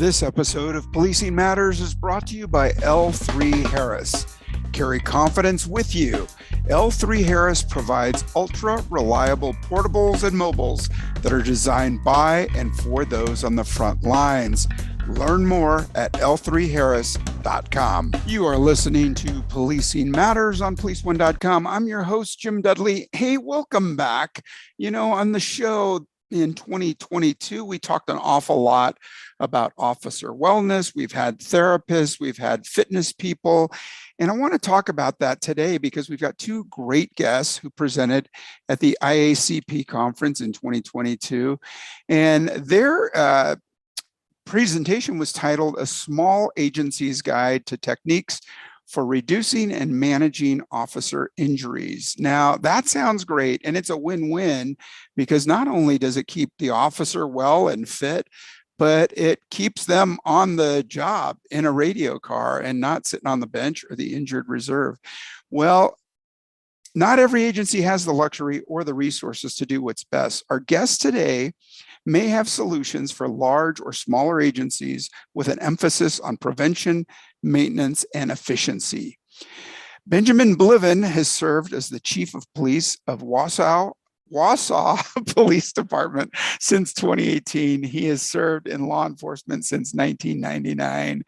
This episode of Policing Matters is brought to you by L3 Harris. Carry confidence with you. L3 Harris provides ultra-reliable portables and mobiles that are designed by and for those on the front lines. Learn more at l3harris.com. You are listening to Policing Matters on policeone.com. I'm your host, Jim Dudley. Hey, welcome back. On the show in 2022, we talked an awful lot about officer wellness. We've had therapists, we've had fitness people, and I want to talk about that today because we've got two great guests who presented at the IACP conference in 2022, and their presentation was titled A Small Agency's Guide to Techniques for Reducing and Managing Officer Injuries. Now, that sounds great, and it's a win-win because not only does it keep the officer well and fit, but it keeps them on the job in a radio car and not sitting on the bench or the injured reserve. Well, not every agency has the luxury or the resources to do what's best. Our guest today may have solutions for large or smaller agencies with an emphasis on prevention, maintenance, and efficiency. Benjamin Bliven has served as the chief of police of Wausau Police Department since 2018. He has served in law enforcement since 1999.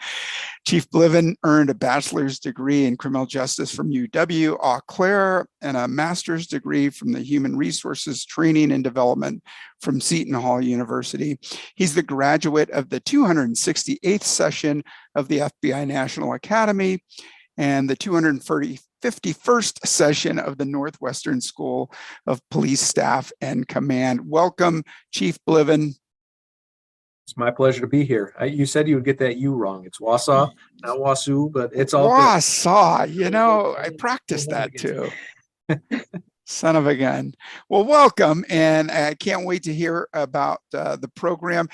Chief Bliven earned a bachelor's degree in criminal justice from UW-Eau Claire and a master's degree from the Human Resources Training and Development from Seton Hall University. He's the graduate of the 268th session of the FBI National Academy and the 251st session of the Northwestern School of Police Staff and Command. Welcome, Chief Bliven. It's my pleasure to be here. You said you would get that U wrong. It's Wausau, not Wausau, but it's all Wausau. I practiced that too. Son of a gun. Well, welcome, and I can't wait to hear about the program.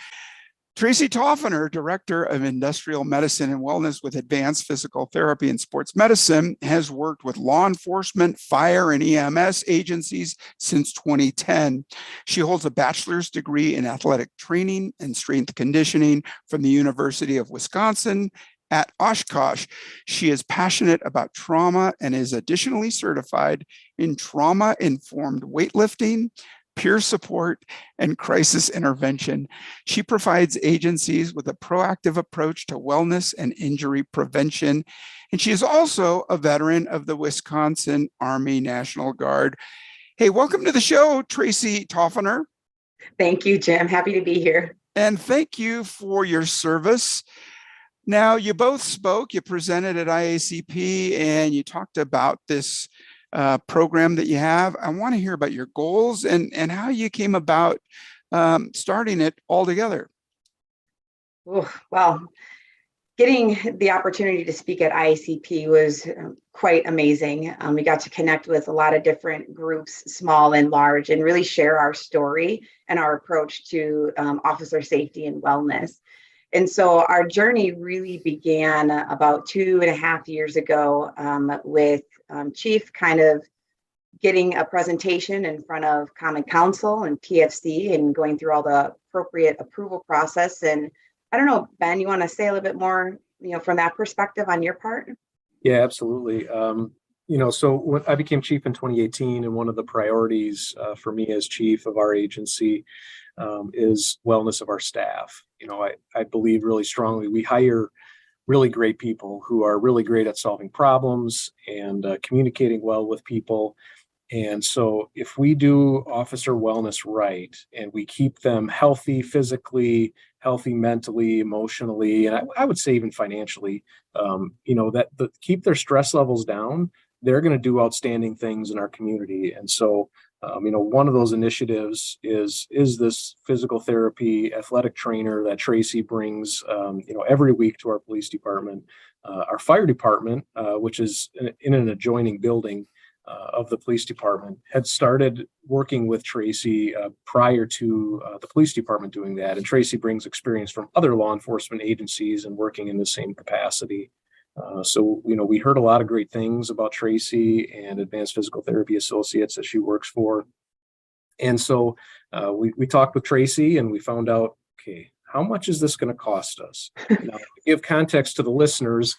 Tracy Tauferner, Director of Industrial Medicine and Wellness with Advanced Physical Therapy and Sports Medicine, has worked with law enforcement, fire, and EMS agencies since 2010. She holds a bachelor's degree in athletic training and strength conditioning from the University of Wisconsin at Oshkosh. She is passionate about trauma and is additionally certified in trauma-informed weightlifting, peer support, and crisis intervention. She provides agencies with a proactive approach to wellness and injury prevention. And she is also a veteran of the Wisconsin Army National Guard. Hey, welcome to the show, Tracy Tauferner. Thank you, Jim. Happy to be here. And thank you for your service. Now, you both spoke, you presented at IACP, and you talked about this program that you have. I want to hear about your goals and how you came about starting it all together. Well, getting the opportunity to speak at IACP was quite amazing. We got to connect with a lot of different groups, small and large, and really share our story and our approach to officer safety and wellness. And so our journey really began about 2.5 years ago with Chief kind of getting a presentation in front of Common Council and PFC and going through all the appropriate approval process. And I don't know, Ben, you want to say a little bit more, from that perspective on your part? Yeah, absolutely. So when I became chief in 2018, and one of the priorities for me as chief of our agency is wellness of our staff. I believe really strongly we hire really great people who are really great at solving problems and communicating well with people. And so if we do officer wellness right and we keep them healthy physically, healthy mentally, emotionally, and I would say even financially, keep their stress levels down, they're going to do outstanding things in our community. And so one of those initiatives is this physical therapy athletic trainer that Tracy brings, every week to our police department. Our fire department, which is in an adjoining building of the police department, had started working with Tracy prior to the police department doing that. And Tracy brings experience from other law enforcement agencies and working in the same capacity. So we heard a lot of great things about Tracy and Advanced Physical Therapy Associates that she works for. And so we talked with Tracy and we found out, okay, how much is this going to cost us? Now, to give context to the listeners,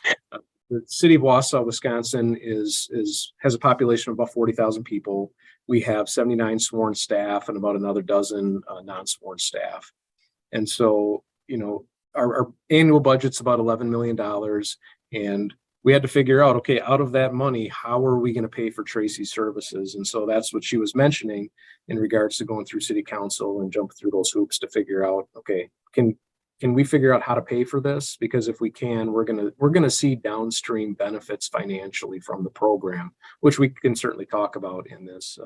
the city of Wausau, Wisconsin has a population of about 40,000 people. We have 79 sworn staff and about another dozen non-sworn staff. And so, our annual budget's about $11 million. And we had to figure out, okay, out of that money, how are we going to pay for Tracy's services? And so that's what she was mentioning in regards to going through city council and jumping through those hoops to figure out, okay, can we figure out how to pay for this? Because if we can, we're gonna see downstream benefits financially from the program, which we can certainly talk about in this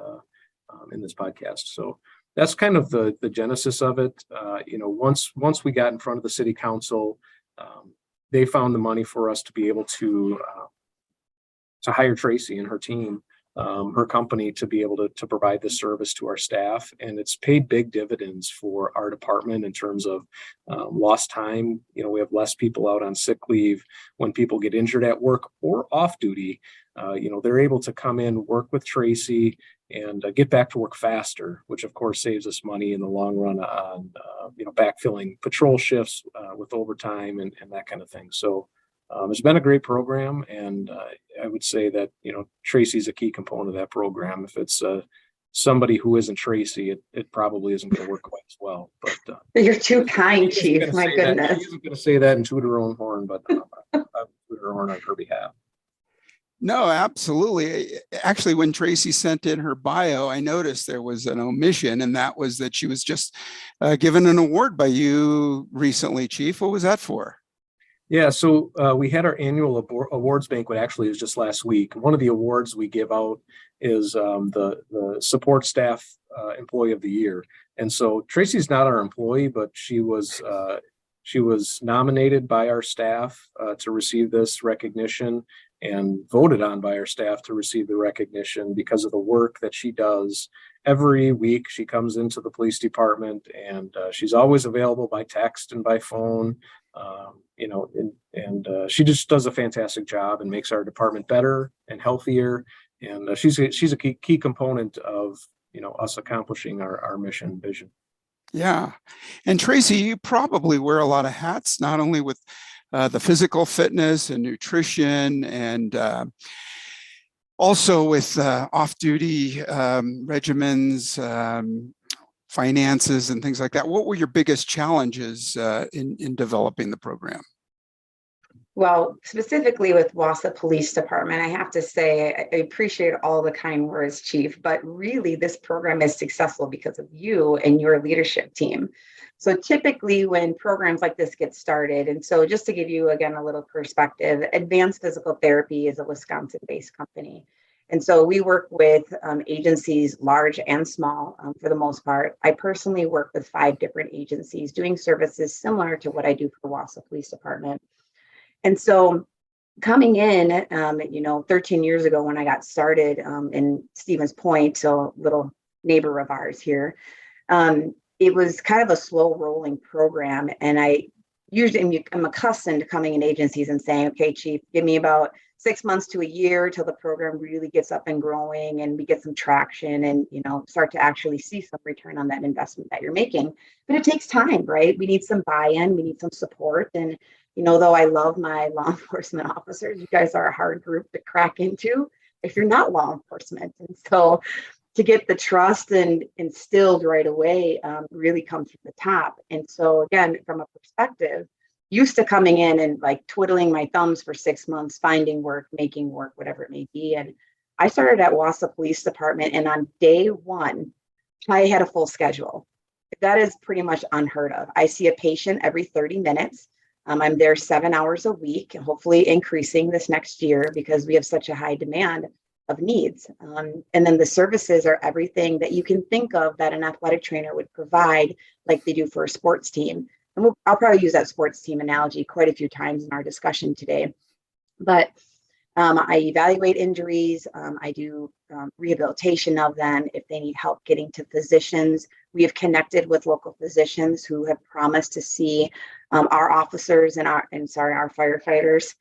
podcast. So that's kind of the genesis of it. Once we got in front of the city council, they found the money for us to be able to hire Tracy and her team, her company, to be able to provide this service to our staff. And it's paid big dividends for our department in terms of lost time. We have less people out on sick leave. When people get injured at work or off duty, they're able to come in, work with Tracy, and get back to work faster, which of course saves us money in the long run on backfilling patrol shifts with overtime and that kind of thing. So it's been a great program, and I would say that Tracy's a key component of that program. If it's somebody who isn't Tracy, it probably isn't going to work quite as well. But you're too kind, Chief. My goodness. She isn't going to say that and toot her own horn, but I toot her horn on her behalf. No, absolutely. Actually, when Tracy sent in her bio, I noticed there was an omission, and that was that she was just given an award by you recently, Chief. What was that for? Yeah, so we had our annual awards banquet. Actually, it was just last week. One of the awards we give out is the support staff employee of the year. And so Tracy's not our employee, but she was nominated by our staff to receive this recognition, and voted on by our staff to receive the recognition because of the work that she does. Every week she comes into the police department, and she's always available by text and by phone. She just does a fantastic job and makes our department better and healthier. And she's a key component of us accomplishing our mission vision. Yeah. And Tracy, you probably wear a lot of hats, not only with the physical fitness and nutrition, and also with off-duty regimens, finances, and things like that. What were your biggest challenges in developing the program? Well, specifically with Wausau Police Department, I have to say I appreciate all the kind words, Chief, but really this program is successful because of you and your leadership team. So typically when programs like this get started, and so just to give you again a little perspective, Advanced Physical Therapy is a Wisconsin-based company. And so we work with agencies, large and small, for the most part. I personally work with 5 different agencies doing services similar to what I do for Wausau Police Department. And so coming in, 13 years ago when I got started in Stevens Point, so little neighbor of ours here, it was kind of a slow rolling program. And I'm accustomed to coming in agencies and saying, okay, Chief, give me about 6 months to a year till the program really gets up and growing and we get some traction and, start to actually see some return on that investment that you're making. But it takes time, right? We need some buy-in, we need some support. And, though I love my law enforcement officers, you guys are a hard group to crack into if you're not law enforcement. And so to get the trust and instilled right away really comes from the top. And so again, from a perspective, used to coming in and like twiddling my thumbs for 6 months, finding work, making work, whatever it may be. And I started at Wausau Police Department, and on day 1, I had a full schedule. That is pretty much unheard of. I see a patient every 30 minutes. I'm there 7 hours a week, hopefully increasing this next year because we have such a high demand of needs. And then the services are everything that you can think of that an athletic trainer would provide, like they do for a sports team. And I'll probably use that sports team analogy quite a few times in our discussion today. But I evaluate injuries. I do rehabilitation of them if they need help getting to physicians. We have connected with local physicians who have promised to see our officers and our firefighters,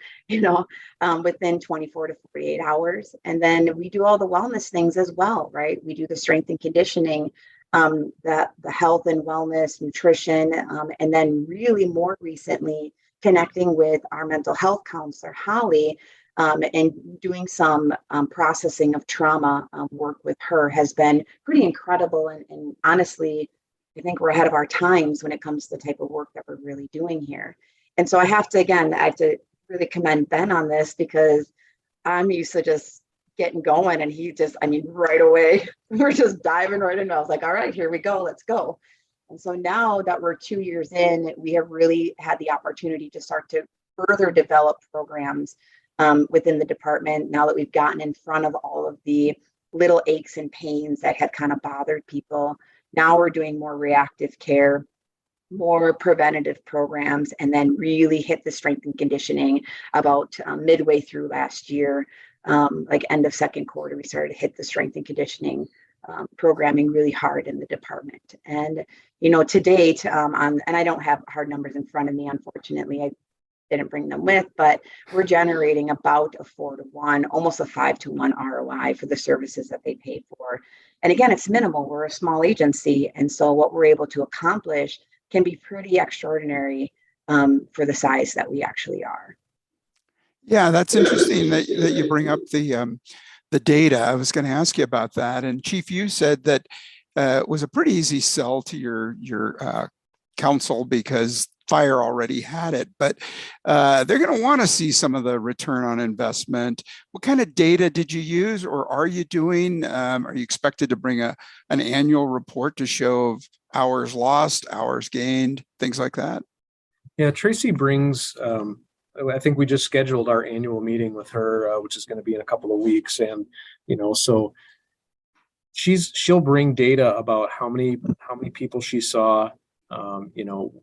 within 24 to 48 hours. And then we do all the wellness things as well, right? We do the strength and conditioning. the health and wellness, nutrition, and then really more recently connecting with our mental health counselor, Holly, and doing some processing of trauma work with her has been pretty incredible. And honestly, I think we're ahead of our times when it comes to the type of work that we're really doing here. And so I have to really commend Ben on this, because I'm used to just getting going, and he just, right away, we're just diving right in. I was like, all right, here we go, let's go. And so now that we're 2 years in, we have really had the opportunity to start to further develop programs within the department, now that we've gotten in front of all of the little aches and pains that had kind of bothered people. Now we're doing more reactive care, more preventative programs, and then really hit the strength and conditioning about midway through last year. Like end of second quarter, we started to hit the strength and conditioning programming really hard in the department. And, to date, and I don't have hard numbers in front of me, unfortunately, I didn't bring them with, but we're generating about a 4-to-1, almost a 5-to-1 ROI for the services that they pay for. And again, it's minimal. We're a small agency. And so what we're able to accomplish can be pretty extraordinary for the size that we actually are. Yeah, that's interesting that you bring up the data. I was going to ask you about that. And Chief, you said that it was a pretty easy sell to your council because fire already had it, but they're going to want to see some of the return on investment. What kind of data did you use, or are you doing? Are you expected to bring an annual report to show hours lost, hours gained, things like that? Yeah, Tracy brings, I think we just scheduled our annual meeting with her, which is going to be in a couple of weeks. And, so she'll bring data about how many people she saw,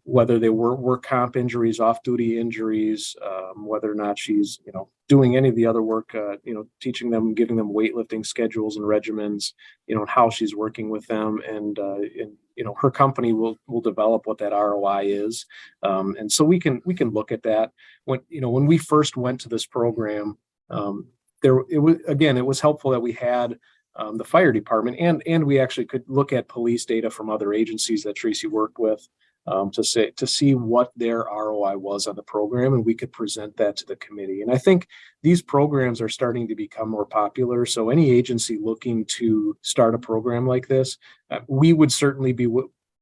whether they were work comp injuries, off-duty injuries, whether or not she's, doing any of the other work, teaching them, giving them weightlifting schedules and regimens, and how she's working with them. And her company will develop what that ROI is. And so we can look at that. When we first went to this program, it was helpful that we had the fire department, and we actually could look at police data from other agencies that Tracy worked with to see what their ROI was on the program, and we could present that to the committee. And I think these programs are starting to become more popular. So any agency looking to start a program like this, we would certainly be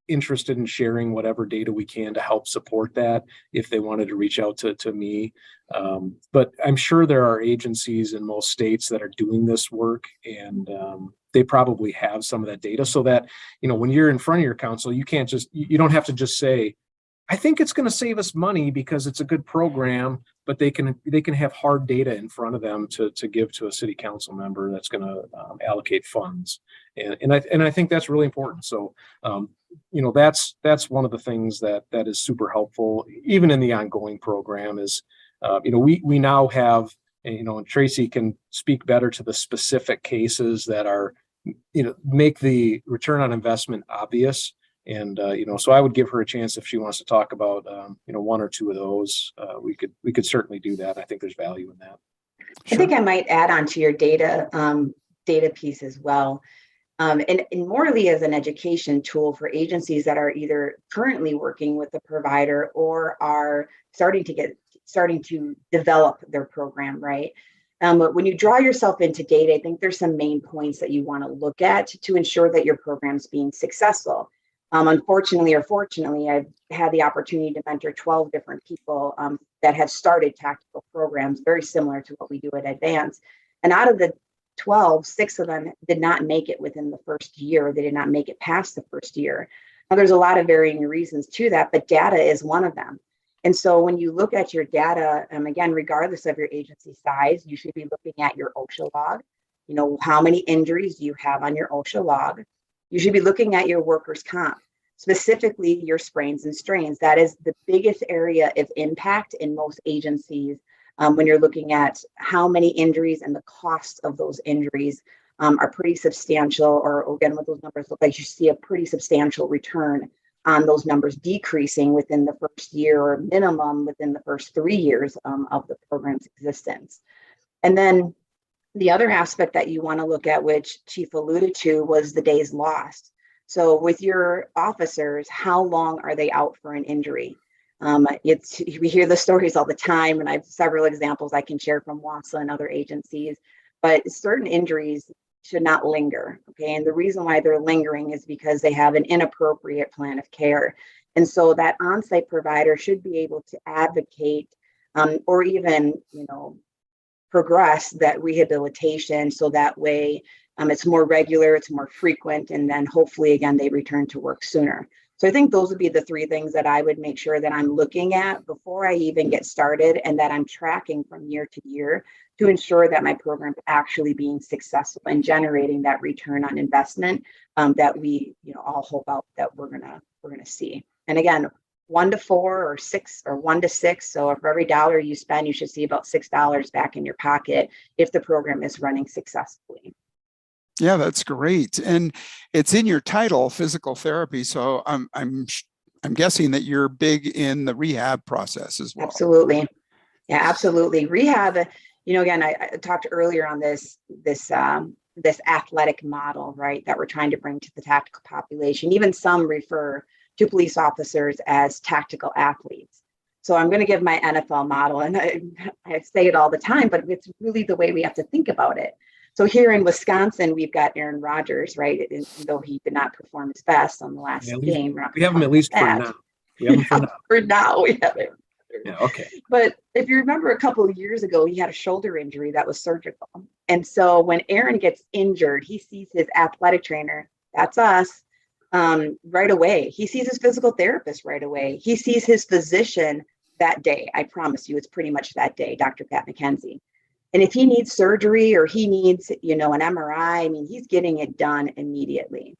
interested in sharing whatever data we can to help support that if they wanted to reach out to me. But I'm sure there are agencies in most states that are doing this work, and they probably have some of that data, so that, when you're in front of your council, you don't have to just say, I think it's going to save us money because it's a good program, but they can have hard data in front of them to give to a city council member that's going to allocate funds. And I think that's really important. So, that's one of the things that is super helpful, even in the ongoing program is, we now have, and Tracy can speak better to the specific cases that are, make the return on investment obvious. And, so I would give her a chance if she wants to talk about, one or two of those. We could certainly do that. I think there's value in that. Sure. I think I might add on to your data piece as well. And morally as an education tool for agencies that are either currently working with the provider or are starting to develop their program, right? But when you draw yourself into data, I think there's some main points that you want to look at to ensure that your program's being successful. Unfortunately or fortunately, I've had the opportunity to mentor 12 different people that have started tactical programs very similar to what we do at Advance. And out of the 12, 6 of them did not make it within the first year. They did not make it past the first year. Now, there's a lot of varying reasons to that, but data is one of them. And so when you look at your data, again, regardless of your agency size, you should be looking at your OSHA log. How many injuries do you have on your OSHA log? You should be looking at your workers' comp, specifically your sprains and strains. That is the biggest area of impact in most agencies when you're looking at how many injuries and the costs of those injuries are pretty substantial, or again, what those numbers look like, you see a pretty substantial return on those numbers decreasing within the first year, or minimum within the first 3 years of the program's existence. And then the other aspect that you want to look at, which Chief alluded to, was the days lost. So with your officers, how long are they out for an injury? We hear the stories all the time, and I have several examples I can share from Wausau and other agencies, but certain injuries should not linger. Okay. And the reason why they're lingering is because they have an inappropriate plan of care. And so that on-site provider should be able to advocate or even, progress that rehabilitation so that way it's more regular, it's more frequent, and then hopefully again they return to work sooner. So I think those would be the three things that I would make sure that I'm looking at before I even get started, and that I'm tracking from year to year to ensure that my program is actually being successful and generating that return on investment that we all hope out that we're gonna see. And again, 1 to 4 or 6 or 1 to 6. So for every dollar you spend, you should see about $6 back in your pocket if the program is running successfully. Yeah, that's great. And it's in your title, physical therapy. So I'm guessing that you're big in the rehab process as well. Absolutely. Yeah, absolutely. Rehab, again, I talked earlier on this athletic model, right, that we're trying to bring to the tactical population. Even some refer to police officers as tactical athletes. So I'm going to give my NFL model, and I say it all the time, but it's really the way we have to think about it. So here in Wisconsin, we've got Aaron Rodgers, right? Though he did not perform his best on the last game. We have him at least for now. We have him for now. For now, we have it. Yeah, okay. But if you remember a couple of years ago, he had a shoulder injury that was surgical. And so when Aaron gets injured, he sees his athletic trainer, that's us, right away. He sees his physical therapist right away. He sees his physician that day. I promise you, it's pretty much that day, Dr. Pat McKenzie. And if he needs surgery or he needs, an MRI, I mean, he's getting it done immediately.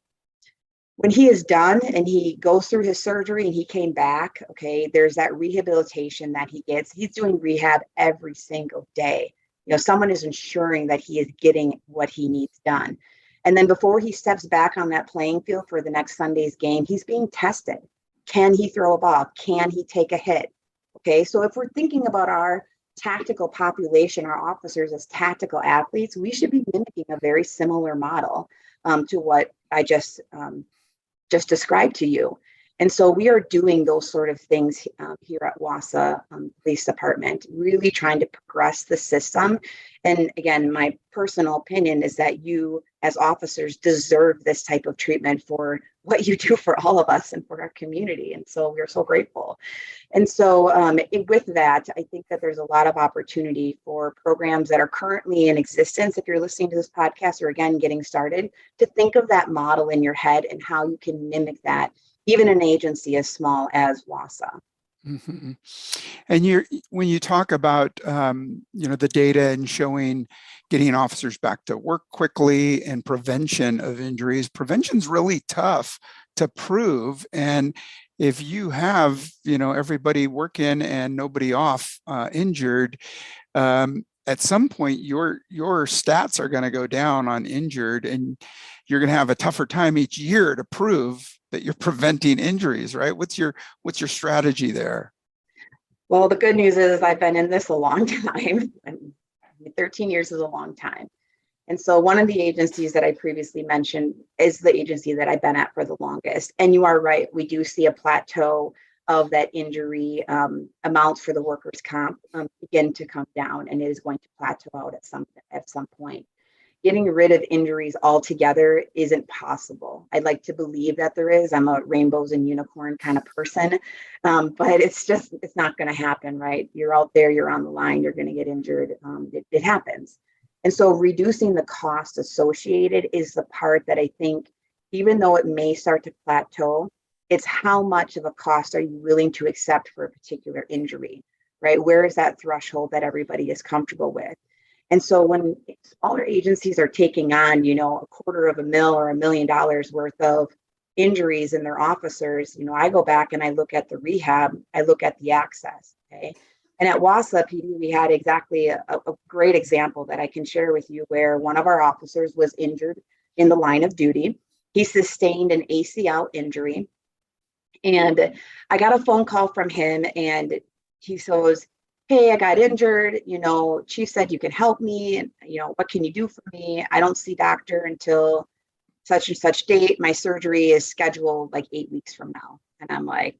When he is done and he goes through his surgery and he came back, okay, there's that rehabilitation that he gets. He's doing rehab every single day. Someone is ensuring that he is getting what he needs done. And then before he steps back on that playing field for the next Sunday's game, he's being tested. Can he throw a ball? Can he take a hit? Okay, so if we're thinking about our tactical population, our officers as tactical athletes, we should be mimicking a very similar model to what I just described to you. And so we are doing those sort of things here at Wausau Police Department, really trying to progress the system. And again, my personal opinion is that you as officers deserve this type of treatment for what you do for all of us and for our community. And so we're so grateful. And so with that, I think that there's a lot of opportunity for programs that are currently in existence. If you're listening to this podcast or again, getting started, to think of that model in your head and how you can mimic that, even an agency as small as Wausau. Mm-hmm. And when you talk about the data and showing getting officers back to work quickly and prevention of injuries, prevention's really tough to prove. And if you have everybody working and nobody off injured, at some point your stats are going to go down on injured, and you're going to have a tougher time each year to prove that you're preventing injuries, right? What's your strategy there? Well, the good news is I've been in this a long time. 13 years is a long time. And so one of the agencies that I previously mentioned is the agency that I've been at for the longest. And you are right, we do see a plateau of that injury amounts for the workers' comp begin to come down, and it is going to plateau out at some point. Getting rid of injuries altogether isn't possible. I'd like to believe that there is. I'm a rainbows and unicorn kind of person, but it's not going to happen, right? You're out there, you're on the line, you're going to get injured. It happens. And so reducing the cost associated is the part that I think, even though it may start to plateau, it's how much of a cost are you willing to accept for a particular injury, right? Where is that threshold that everybody is comfortable with? And so when smaller agencies are taking on, $250,000 or $1 million worth of injuries in their officers, I go back and I look at the rehab, I look at the access, okay? And at Wausau PD, we had exactly a great example that I can share with you where one of our officers was injured in the line of duty. He sustained an ACL injury. And I got a phone call from him, and he says, "Hey, I got injured. Chief said you can help me. And, what can you do for me? I don't see doctor until such and such date, my surgery is scheduled like 8 weeks from now. And I'm like,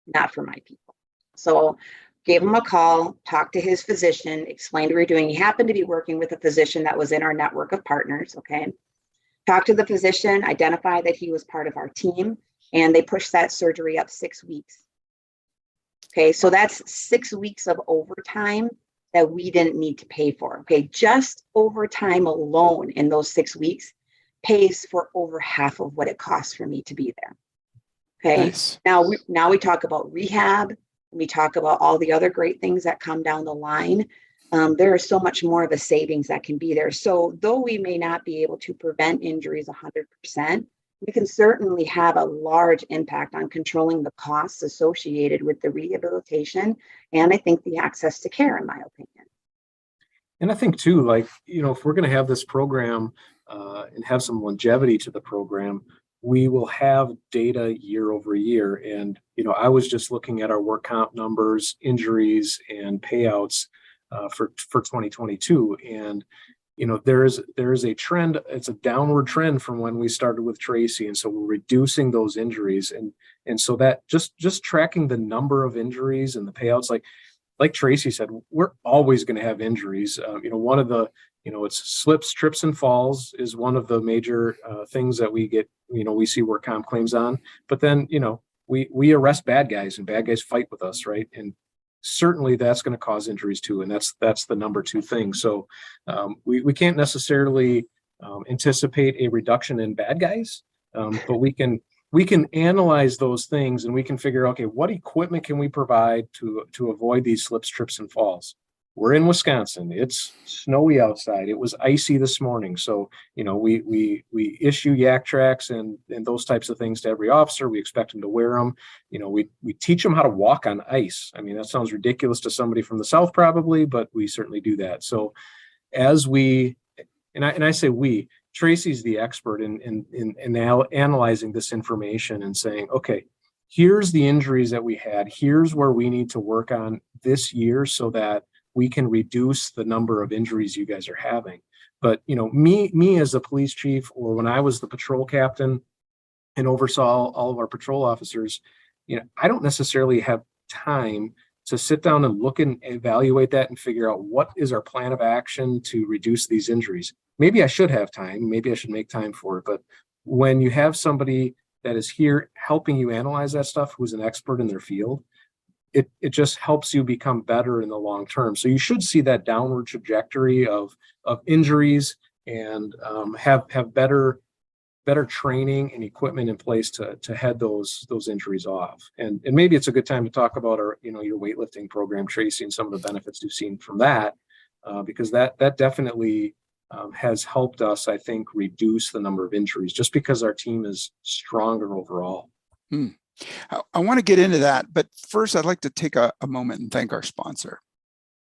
not for my people. So gave him a call, talked to his physician, explained what we were doing. He happened to be working with a physician that was in our network of partners. Okay. Talked to the physician, identified that he was part of our team, and they pushed that surgery up 6 weeks. Okay. So that's 6 weeks of overtime that we didn't need to pay for. Okay. Just overtime alone in those 6 weeks pays for over half of what it costs for me to be there. Okay. Nice. Now we talk about rehab. We talk about all the other great things that come down the line. There is so much more of a savings that can be there. So though we may not be able to prevent injuries 100%, we can certainly have a large impact on controlling the costs associated with the rehabilitation. And I think the access to care, in my opinion. And I think too, like, if we're going to have this program and have some longevity to the program, we will have data year over year. And, I was just looking at our work comp numbers, injuries, and payouts for 2022. And, there is a trend. It's a downward trend from when we started with Tracy. And so we're reducing those injuries. And so that just tracking the number of injuries and the payouts, like Tracy said, we're always going to have injuries. One of the, it's slips, trips, and falls is one of the major things that we get, we see work comp claims on. But then, we arrest bad guys, and bad guys fight with us, right? And certainly that's going to cause injuries too. And that's the number two thing. So we can't necessarily anticipate a reduction in bad guys, but we can analyze those things, and we can figure, okay, what equipment can we provide to avoid these slips, trips, and falls? We're in Wisconsin. It's snowy outside. It was icy this morning. So, we issue yak tracks and those types of things to every officer. We expect them to wear them. We teach them how to walk on ice. I mean, that sounds ridiculous to somebody from the South probably, but we certainly do that. So as we, and I say we, Tracy's the expert in analyzing this information and saying, okay, here's the injuries that we had. Here's where we need to work on this year so that we can reduce the number of injuries you guys are having. But, me as a police chief, or when I was the patrol captain and oversaw all of our patrol officers, I don't necessarily have time to sit down and look and evaluate that and figure out what is our plan of action to reduce these injuries. Maybe I should have time. Maybe I should make time for it. But when you have somebody that is here helping you analyze that stuff, who's an expert in their field, it just helps you become better in the long term. So you should see that downward trajectory of injuries, and have better training and equipment in place to head those injuries off. And maybe it's a good time to talk about our your weightlifting program, Tracy, and some of the benefits you've seen from that, because that definitely has helped us, I think, reduce the number of injuries just because our team is stronger overall. I want to get into that, but first I'd like to take a moment and thank our sponsor.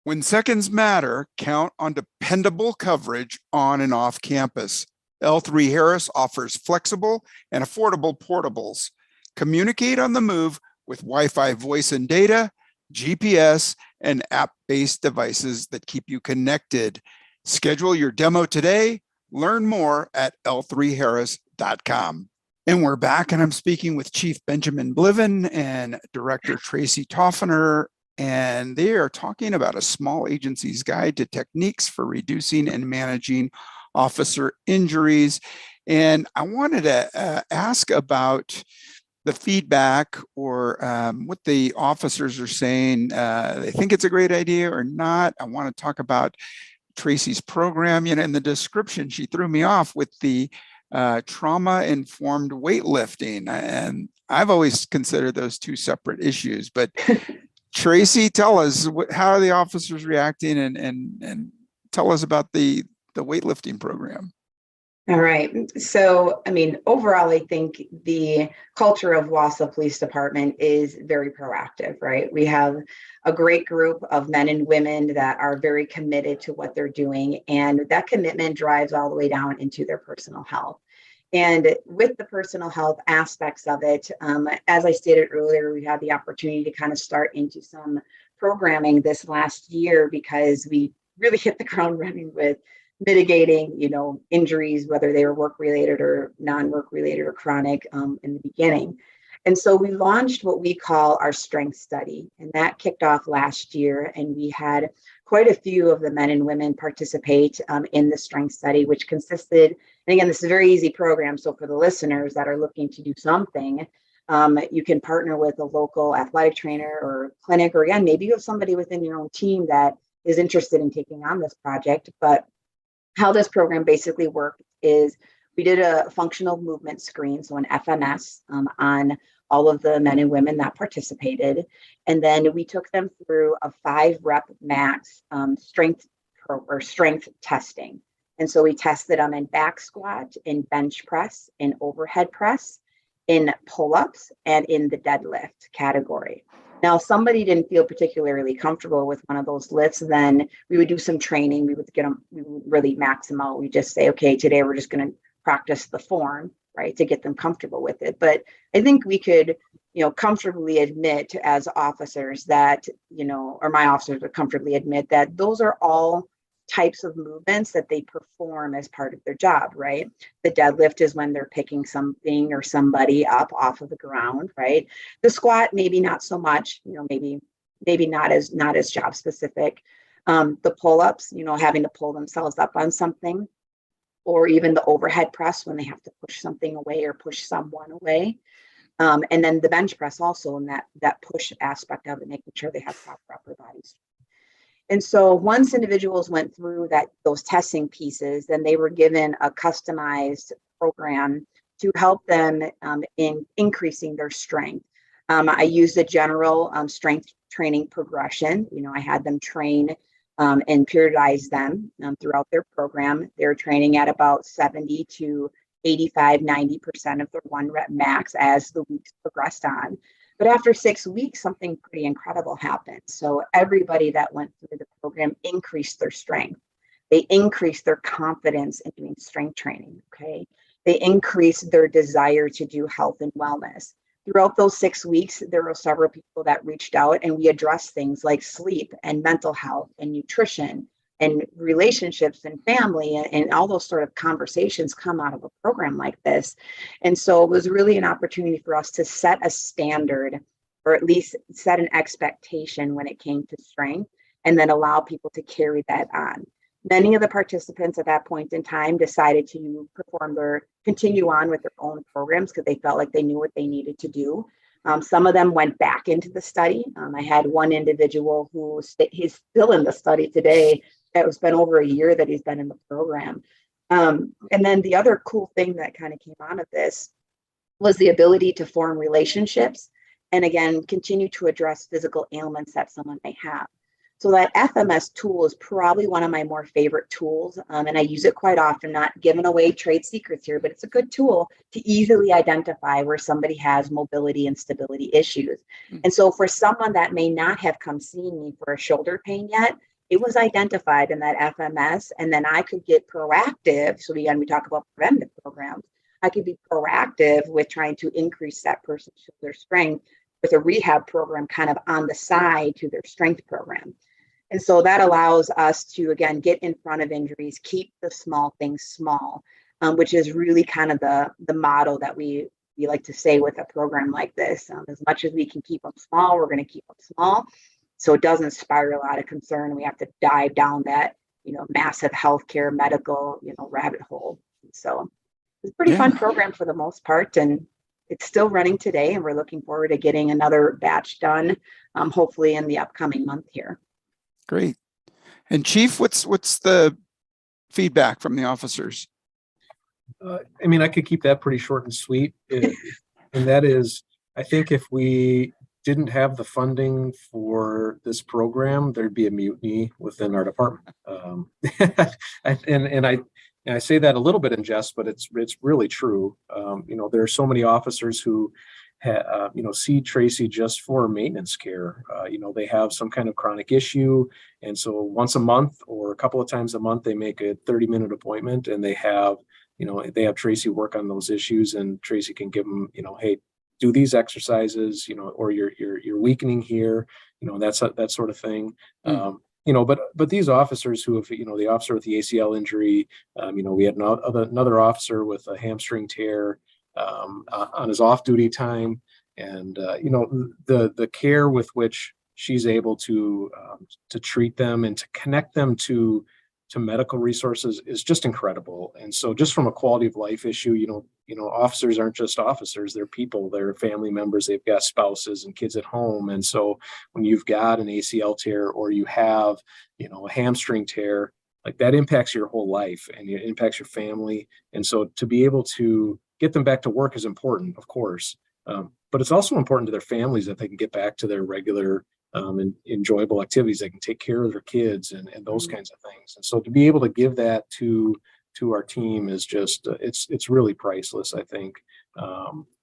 When seconds matter, count on dependable coverage on and off campus. L3 Harris offers flexible and affordable portables. Communicate on the move with Wi-Fi voice and data, GPS, and app-based devices that keep you connected. Schedule your demo today. Learn more at l3harris.com. And we're back, and I'm speaking with Chief Benjamin Bliven and Director Tracy Tauferner, and they are talking about a small agency's guide to techniques for reducing and managing officer injuries. And I wanted to ask about the feedback, or what the officers are saying. They think it's a great idea or not. I want to talk about Tracy's program. In the description, she threw me off with the trauma-informed weightlifting, and I've always considered those two separate issues. But Tracy, tell us, how are the officers reacting, and tell us about the weightlifting program. All right. So, overall, I think the culture of Wausau Police Department is very proactive, right? We have a great group of men and women that are very committed to what they're doing, and that commitment drives all the way down into their personal health. And with the personal health aspects of it, as I stated earlier, we had the opportunity to kind of start into some programming this last year because we really hit the ground running with mitigating, injuries, whether they were work related or non-work related or chronic in the beginning. And so we launched what we call our strength study, and that kicked off last year. And we had quite a few of the men and women participate in the strength study, which consisted, and again, this is a very easy program. So for the listeners that are looking to do something, you can partner with a local athletic trainer or clinic, or again, maybe you have somebody within your own team that is interested in taking on this project. But how this program basically worked is we did a functional movement screen, so an FMS, on all of the men and women that participated. And then we took them through a 5-rep max strength testing. And so we tested them in back squat, in bench press, in overhead press, in pull-ups, and in the deadlift category. Now, if somebody didn't feel particularly comfortable with one of those lifts, then we would do some training. We would really max them out. We just say, okay, today we're just going to practice the form, right, to get them comfortable with it. But I think we could, comfortably admit as officers that, or my officers would comfortably admit that those are all types of movements that they perform as part of their job, right? The deadlift is when they're picking something or somebody up off of the ground, right? The squat, maybe not so much, maybe not as job specific. The pull-ups, having to pull themselves up on something, or even the overhead press when they have to push something away or push someone away. And then the bench press also, in that push aspect of it, making sure they have proper upper body strength. And so once individuals went through those testing pieces, then they were given a customized program to help them in increasing their strength. I used a general strength training progression. I had them train and periodize them throughout their program. They're training at about 70 to 85, 90% of their 1-rep max as the weeks progressed on. But after 6 weeks, something pretty incredible happened. So everybody that went through the program increased their strength. They increased their confidence in doing strength training, okay? They increased their desire to do health and wellness. Throughout those 6 weeks, there were several people that reached out, and we addressed things like sleep and mental health and nutrition and relationships and family, and all those sort of conversations come out of a program like this. And so it was really an opportunity for us to set a standard, or at least set an expectation when it came to strength, and then allow people to carry that on. Many of the participants at that point in time decided to continue on with their own programs because they felt like they knew what they needed to do. Some of them went back into the study. I had one individual he's still in the study today. It's been over a year that he's been in the program. And then the other cool thing that kind of came out of this was the ability to form relationships and, again, continue to address physical ailments that someone may have. So that FMS tool is probably one of my more favorite tools, and I use it quite often, not giving away trade secrets here, but it's a good tool to easily identify where somebody has mobility and stability issues. And so for someone that may not have come seeing me for a shoulder pain yet, it was identified in that FMS, and then I could get proactive. So again, we talk about preventive programs. I could be proactive with trying to increase that person's shoulder strength with a rehab program kind of on the side to their strength program. And so that allows us to, again, get in front of injuries, keep the small things small, which is really kind of the motto that we like to say with a program like this. As much as we can keep them small, we're going to keep them small, so it doesn't spiral out of concern. We have to dive down that, massive healthcare, medical, rabbit hole. So it's a pretty fun program for the most part, and it's still running today, and we're looking forward to getting another batch done, hopefully in the upcoming month here. Great. And Chief, what's the feedback from the officers? I could keep that pretty short and sweet. And that is, I think if we didn't have the funding for this program, there'd be a mutiny within our department. And I say that a little bit in jest, but it's really true. There are so many officers who see Tracy just for maintenance care. They have some kind of chronic issue. And so once a month or a couple of times a month, they make a 30-minute appointment, and they have Tracy work on those issues, and Tracy can give them, hey, do these exercises, or you're weakening here, that sort of thing. And but these officers who have, the officer with the ACL injury, we had another officer with a hamstring tear on his off-duty time, and the care with which she's able to treat them and to connect them to medical resources is just incredible. And so, just from a quality of life issue, officers aren't just officers; they're people, they're family members, they've got spouses and kids at home. And so, when you've got an ACL tear or you have, a hamstring tear, like that impacts your whole life and it impacts your family. And so, to be able to get them back to work is important, of course, but it's also important to their families that they can get back to their regular and enjoyable activities. They can take care of their kids and those kinds of things. And so to be able to give that to our team is just it's really priceless. I think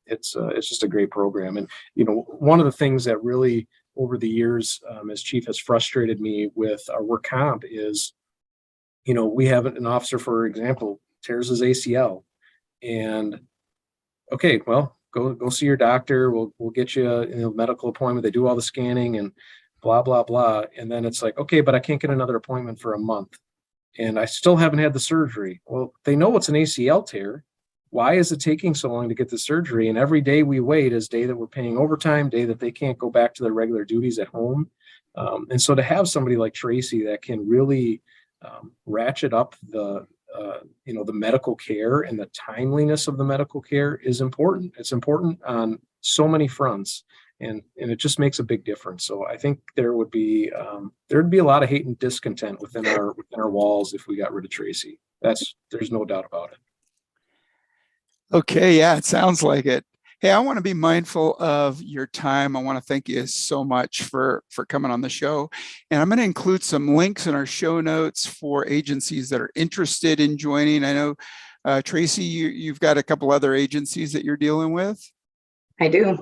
it's just a great program. And one of the things that really over the years as chief has frustrated me with our work comp is we have an officer, for example, tears his ACL, and okay, well, go see your doctor. We'll get you a medical appointment. They do all the scanning and blah, blah, blah. And then it's like, okay, but I can't get another appointment for a month and I still haven't had the surgery. Well, they know it's an ACL tear. Why is it taking so long to get the surgery? And every day we wait is day that we're paying overtime, day that they can't go back to their regular duties at home. And so to have somebody like Tracy that can really ratchet up the medical care and the timeliness of the medical care is important. It's important on so many fronts, and it just makes a big difference. So I think there would be a lot of hate and discontent within our walls if we got rid of Tracy. There's no doubt about it. Okay, yeah, it sounds like it. Hey, I want to be mindful of your time. I want to thank you so much for coming on the show. And I'm going to include some links in our show notes for agencies that are interested in joining. I know, Tracy, you've got a couple other agencies that you're dealing with. I do.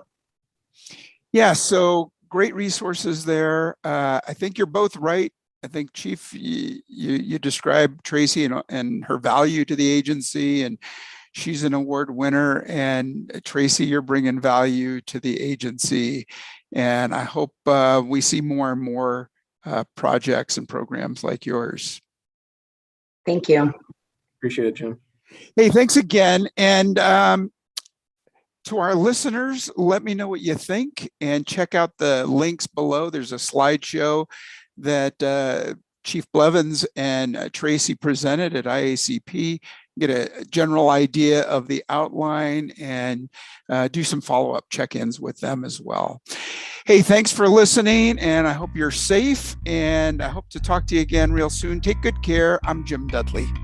Yeah, so great resources there. I think you're both right. I think, Chief, you described Tracy and her value to the agency, and she's an award winner. And Tracy, you're bringing value to the agency. And I hope we see more and more projects and programs like yours. Thank you. Appreciate it, Jim. Hey, thanks again. And to our listeners, let me know what you think and check out the links below. There's a slideshow that Chief Blevins and Tracy presented at IACP. Get a general idea of the outline and do some follow-up check-ins with them as well. Hey, thanks for listening, and I hope you're safe, and I hope to talk to you again real soon. Take good care. I'm Jim Dudley.